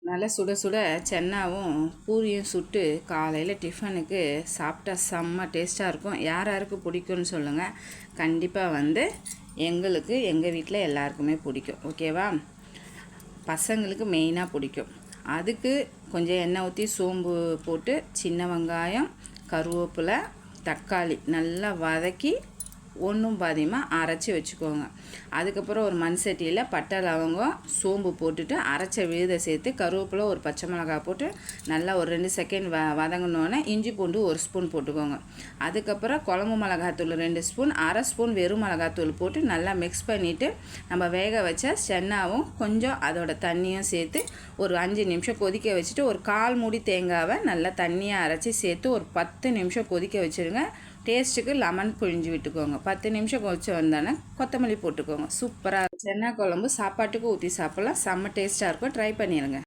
நல்லா சுட சுட சென்னாவும் பூரியும் சுட்டு காலையில் டிஃபனுக்கு சாப்பிட்டா செம்ம டேஸ்ட்டாக இருக்கும். யார் யாருக்கு பிடிக்கும்னு சொல்லுங்கள். கண்டிப்பாக எங்கள் வீட்டில் எல்லாருக்குமே பிடிக்கும். ஓகேவா? பசங்களுக்கு மெயினாக பிடிக்கும். அதுக்கு கொஞ்சம் எண்ணெய் ஊற்றி சோம்பு போட்டு சின்ன வெங்காயம், கருவேப்பிலை, தக்காளி நல்லா வதக்கி ஒன்றும் பாதியமாக அரைச்சி வச்சுக்கோங்க. அதுக்கப்புறம் ஒரு மண் சட்டியில் பட்டை, லவங்கம், சோம்பு போட்டுட்டு அரைச்ச விழுதை சேர்த்து கருவேப்பிலை ஒரு பச்சை மிளகாய் போட்டு நல்லா ஒரு 2 செகண்ட் வதங்கினோன்னே இஞ்சி பூண்டு 1 ஸ்பூன் போட்டுக்கோங்க. அதுக்கப்புறம் குழம்பு மிளகாத்தூள் 2 ஸ்பூன், அரை ஸ்பூன் வெறும் மிளகாத்தூள் போட்டு நல்லா மிக்ஸ் பண்ணிவிட்டு நம்ம வேக வச்ச சென்னாவும் கொஞ்சம் அதோட தண்ணியும் சேர்த்து ஒரு 5 நிமிஷம் கொதிக்க வச்சுட்டு ஒரு 1/4 மூடி தேங்காவை நல்லா தண்ணியாக அரைச்சி சேர்த்து ஒரு 10 நிமிஷம் கொதிக்க வச்சுருங்க. டேஸ்ட்டுக்கு லெமன் பிழிஞ்சு விட்டுக்கோங்க. 10 நிமிஷம் கொதிச்சு வந்தானே கொத்தமல்லி போட்டுக்கோங்க. சூப்பராக சென்னா குழம்பு சாப்பாட்டுக்கு ஊற்றி சாப்பிட்லாம். செம்ம டேஸ்ட்டாக இருக்கும். ட்ரை பண்ணிடுங்க.